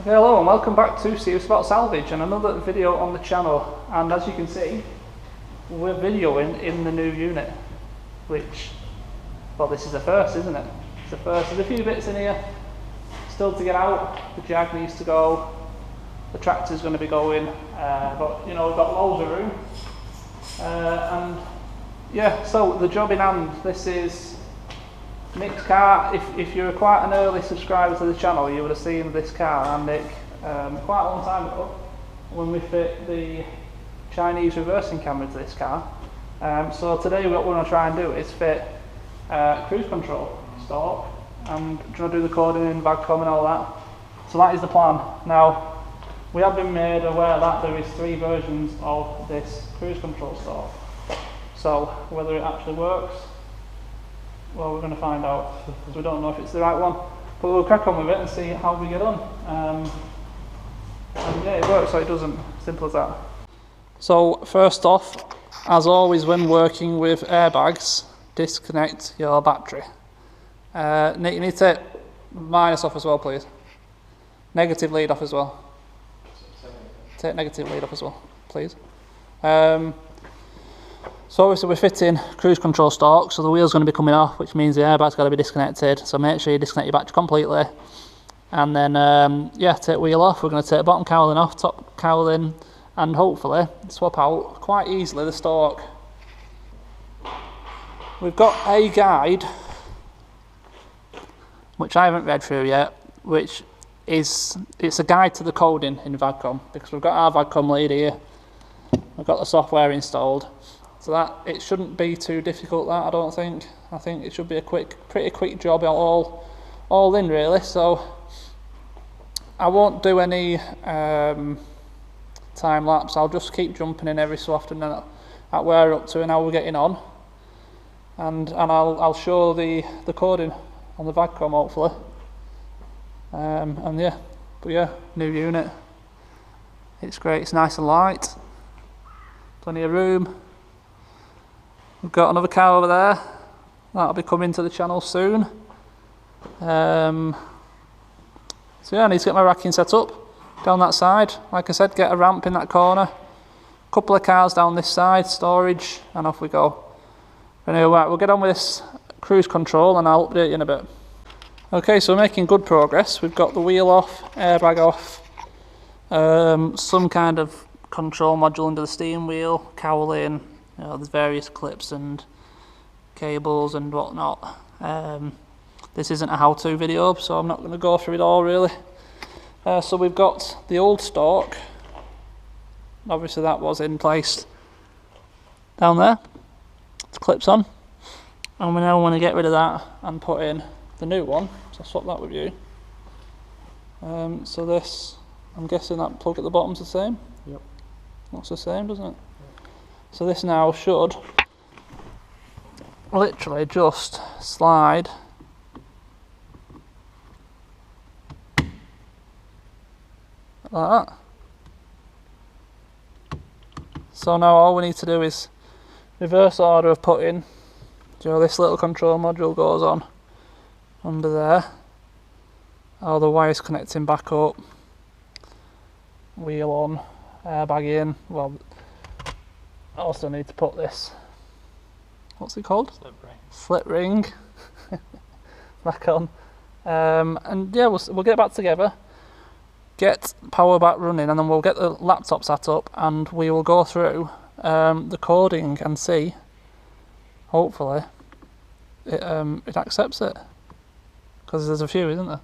Okay, hello and welcome back to Serious About Salvage and another video on the channel. And as you can see, we're videoing in the new unit, which, well, this is the first, isn't it? It's the first. There's a few bits in here still to get out. The Jag needs to go, the tractor's going to be going, but you know, we've got loads of room. And yeah, so the job in hand, this is Nick's car. If you're quite an early subscriber to the channel, you would have seen this car and Nick quite a long time ago when we fit the Chinese reversing camera to this car. So today what we're going to try and do is fit cruise control stalk and try to do the coding in VAGCOM and all that. So that is the plan. Now we have been made aware that there is 3 versions of this cruise control stalk. So whether it actually works, well, we're going to find out because we don't know if it's the right one, but we'll crack on with it and see how we get on. And yeah, it works, so it doesn't. Simple as that. So first off, as always when working with airbags, disconnect your battery. Nick, you need to take minus off as well, please. Negative lead off as well. Take negative lead off as well, please. So obviously we're fitting cruise control stalk, so the wheel's going to be coming off, which means the airbag's got to be disconnected. So make sure you disconnect your battery completely. And then, yeah, take wheel off. We're going to take bottom cowling off, top cowling, and hopefully swap out quite easily the stalk. We've got a guide, which I haven't read through yet, which is, it's a guide to the coding in VAGCOM, because we've got our VAGCOM lead here. We've got the software installed. So that, it shouldn't be too difficult, that, I don't think. I think it should be a pretty quick job all in really. So I won't do any time lapse. I'll just keep jumping in every so often at where we're up to and how we're getting on. And I'll show the coding on the VAGCOM hopefully. And yeah, but yeah, new unit. It's great, it's nice and light. Plenty of room. We've got another car over there, that'll be coming to the channel soon. So yeah, I need to get my racking set up down that side. Like I said, get a ramp in that corner, a couple of cars down this side, storage, and off we go. Anyway, right, we'll get on with this cruise control and I'll update you in a bit. Okay, so we're making good progress. We've got the wheel off, airbag off, some kind of control module under the steering wheel, cowling. You know, there's various clips and cables and whatnot. This isn't a how-to video, so I'm not going to go through it all really. So we've got the old stalk. Obviously that was in place down there. It clips on. And we now want to get rid of that and put in the new one. So I'll swap that with you. So this, I'm guessing that plug at the bottom's the same? Yep. Looks the same, doesn't it? So this now should literally just slide like that. So now all we need to do is reverse order of putting, you know, this little control module goes on under there, all the wires connecting back up, wheel on, airbag in. Well, I also need to put this, what's it called? Slip ring back on. And yeah, we'll get back together, get power back running, and then we'll get the laptop set up and we will go through the coding and see, hopefully, it accepts it. Because there's a few, isn't there?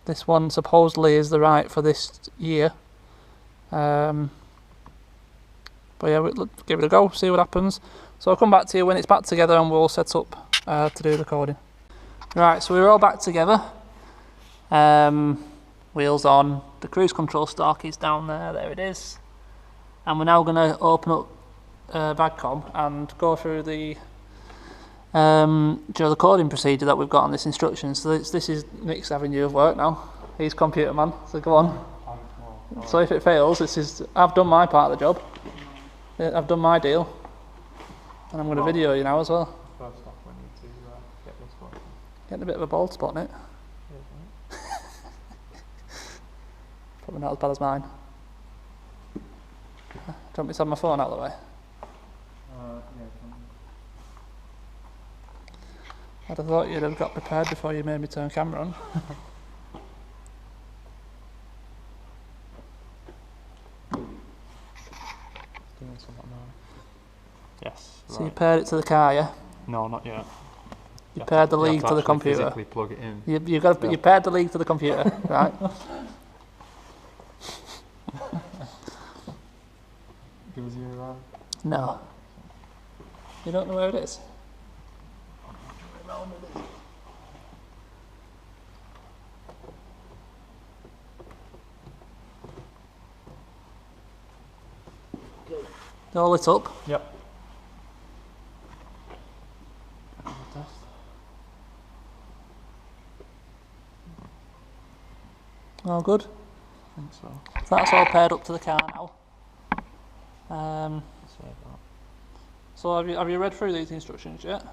This one supposedly is the right for this year. But yeah, we'll give it a go, see what happens. So I'll come back to you when it's back together and we'll set up to do the coding. Right, so we're all back together. Wheels on, the cruise control stalk is down there it is. And we're now going to open up VAGCOM and go through the the coding procedure that we've got on this instruction. So this is Nick's avenue of work now. He's computer man, so go on. So if it fails, I've done my part of the job. I've done my deal, and I'm going to video you now as well. First off, we need to get this working. Getting a bit of a bald spot in it. Probably not as bad as mine. Do you want me to have my phone out of the way? I'd have thought you'd have got prepared before you made me turn camera on. Doing something now. Yes. So you paired it to the car, yeah? No, not yet. You paired the league to the computer. Physically plug it in. You paired the league to the computer, right? Give us your No. You don't know where it is? All lit up. Yep. All good. I think so. So that's all paired up to the car now. So have you read through these instructions yet? Do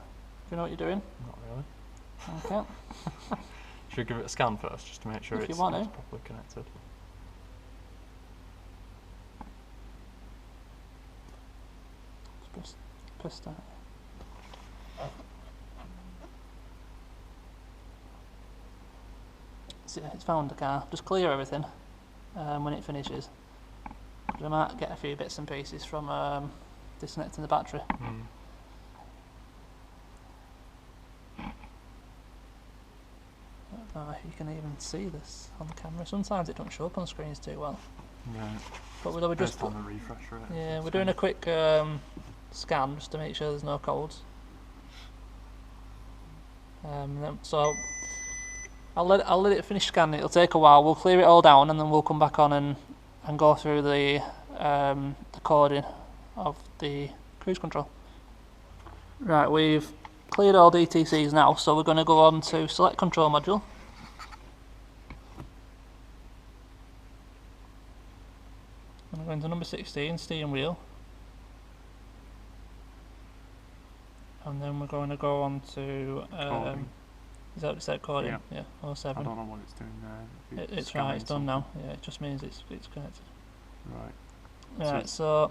you know what you're doing? Not really. Okay. Should we give it a scan first, just to make sure If it's you want to. properly connected? Press start. So yeah, it's found the car. Just clear everything when it finishes. We might get a few bits and pieces from disconnecting the battery. I don't know if you can even see this on the camera. Sometimes it don't show up on screens too well. Right. But we're just on the refresher. yeah, we're doing a quick scan just to make sure there's no codes. So I'll let it finish scanning. It'll take a while. We'll clear it all down and then we'll come back on and go through the coding of the cruise control. Right, we've cleared all DTCs now, so we're going to go on to select control module. I'm going to number 16, steering wheel. And then we're going to go on to is that what it said, coding? Yeah, 07. I don't know what it's doing there. It's right, it's done now. Yeah, it just means it's connected. Right. Right, so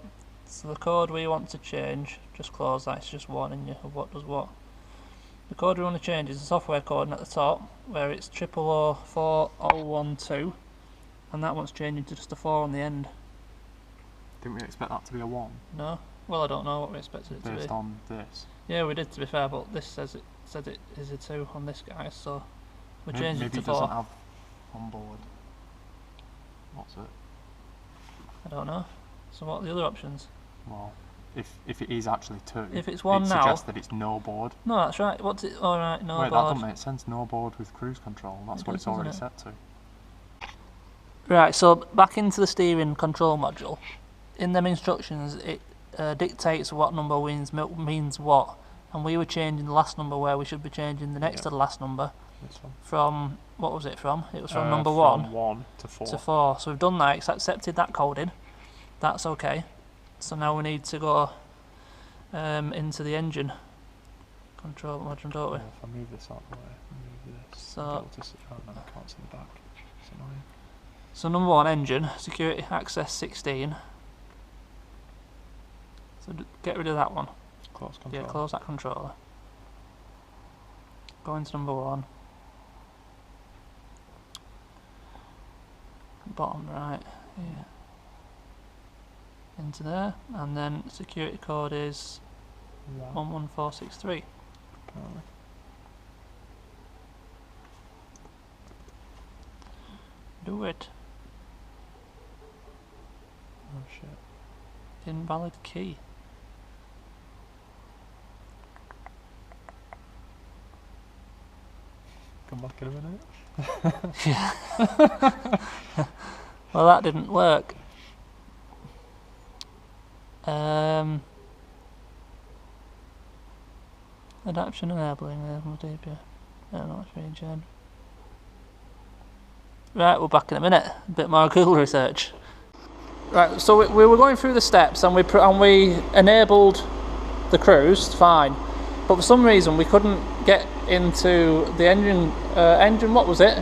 the code we want to change, just close that, it's just warning you of what does what. The code we want to change is the software code at the top, where it's 004012, and that one's changing to just a 4 on the end. Didn't we expect that to be a 1? No? Well, I don't know what we expected it to be. Based on this? Yeah, we did, to be fair, but this says it is a 2 on this guy, so we changed it to 4. Maybe it doesn't have onboard. What's it? I don't know. So what are the other options? Well, if it is actually 2, if it's 1 it now, suggests that it's no board. No, that's right. What's it? All right, no Wait, board. that doesn't make sense. No board with cruise control. That's what it's already set to. Right. So back into the steering control module. In them instructions, it dictates what number means what, and we were changing the last number where we should be changing the next to the last number. This one. From what was it from? It was from number 1 from 1 to 4. To 4. So we've done that. It's accepted that coding. That's okay. So now we need to go into the engine control module, don't we? Yeah, if I move this out of the way, move this. So I can't see the back. It's annoying. So number 1, engine, security access 16. So get rid of that one. Close control. Yeah, close that controller. Go into number 1. Bottom right, yeah. Into there, and then security code is 11463. Apparently. Do it. Oh shit. Invalid key. Come back in a minute. Yeah. Well, that didn't work. Adaption enabling DPI. I don't know what's being changed. Right, we're back in a minute. A bit more Google research. Right, so we were going through the steps and we enabled the cruise, fine. But for some reason we couldn't get into the engine. What was it?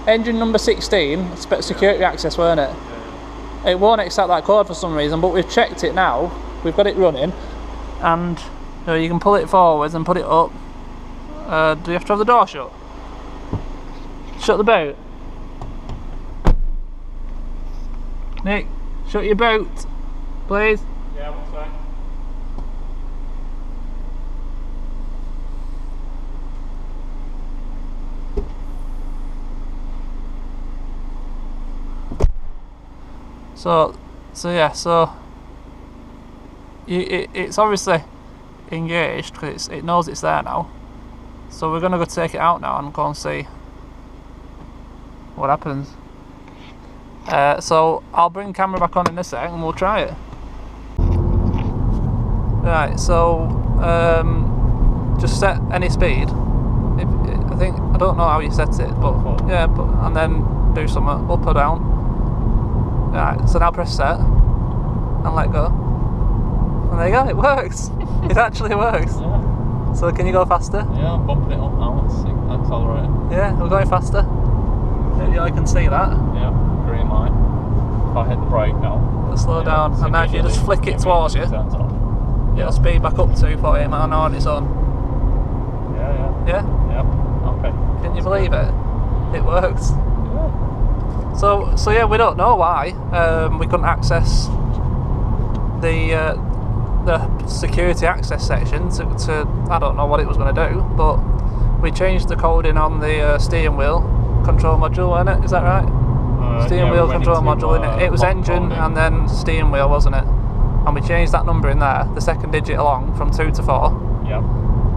engine number 16, security access, weren't it? Yeah. It won't accept that code for some reason, but we've checked it now. We've got it running, and you can pull it forwards and put it up. Do you have to have the door shut? Shut the boot. Nick, shut your boot, please. Yeah, one sec. It's obviously engaged because it knows it's there now. So we're gonna go take it out now and go and see what happens. So I'll bring the camera back on in a sec and we'll try it. Right, so just set any speed. I don't know how you set it, but yeah, and then do something up or down. Right, so now press set and let go. And there you go, it works. It actually works. Yeah. So can you go faster? Yeah, I'm bumping it up now. Let's see. Accelerate. Yeah, we're going faster. Yeah, I can see that. Yeah, green light. If I hit the brake now. Let's slow down, and now if you just flick it towards you, yeah, it'll speed back up to 48 miles an hour on its own. Yeah. Yeah? Yeah. Okay. Can you believe it? It works. Yeah. So yeah, we don't know why we couldn't access the security access section to I don't know what it was going to do, but we changed the coding on the steering wheel control module, wasn't it? Is that right? Steering wheel control module, innit? It was engine and then steering wheel, wasn't it? And we changed that number in there, the second digit along, from 2 to 4. Yeah.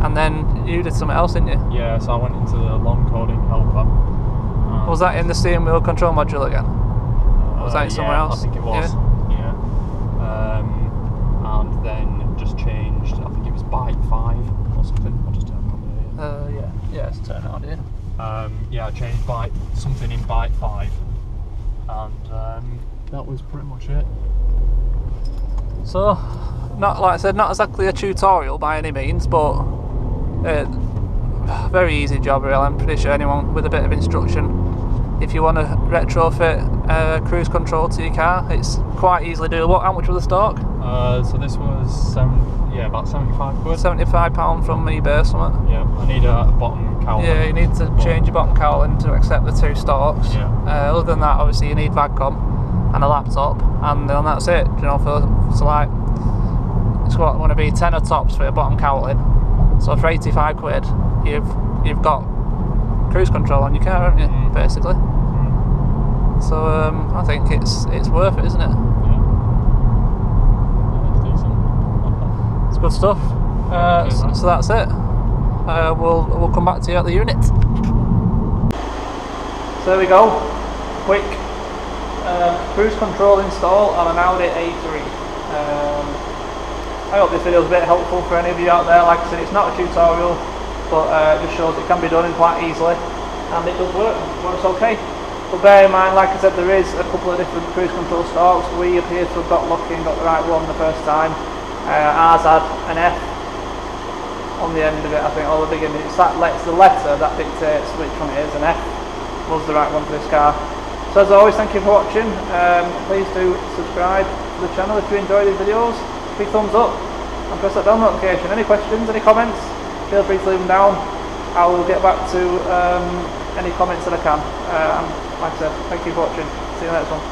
And then you did something else, didn't you? Yeah, so I went into the long coding helper. Was that in the steering wheel control module again? Or was that in somewhere else? I think it was. Yeah. And then just changed, I think it was byte 5 or something. I'll just turn it on here. Yeah, let's turn it on here. Yeah, I changed something in byte 5. And that was pretty much it. So, not like I said, not exactly a tutorial by any means, but very easy job really. I'm pretty sure anyone with a bit of instruction, if you want to retrofit cruise control to your car, it's quite easily doable. How much was the stalk? So this was about 75 quid. £75 from eBay or something. Yeah, I need a bottom cowling. Yeah, you need to change your bottom cowling to accept the 2 stalks. Yeah. Other than that, obviously you need VADCOM and a laptop, and then that's it. You know, so like, it's what want to be 10 tops for your bottom cowling. So for 85 quid, you've got cruise control on your car, haven't you? Basically. So I think it's worth it, isn't it? Yeah. It's decent. It's good stuff. So that's it. We'll come back to you at the unit. So there we go. Quick cruise control install on an Audi A3. I hope this video is a bit helpful for any of you out there. Like I said, it's not a tutorial, but it just shows it can be done quite easily, and it does work. It works okay. But bear in mind, like I said, there is a couple of different cruise control stalks. We appear to have got lucky and got the right one the first time. Ours had an F on the end of it, I think, or the beginning. It's the letter that dictates which one it is, and F was the right one for this car. So as always, thank you for watching. Please do subscribe to the channel if you enjoy these videos. Big thumbs up and press that bell notification. Any questions, any comments, feel free to leave them down. I will get back to any comments that I can. Like I said, thank you for watching. See you in the next one.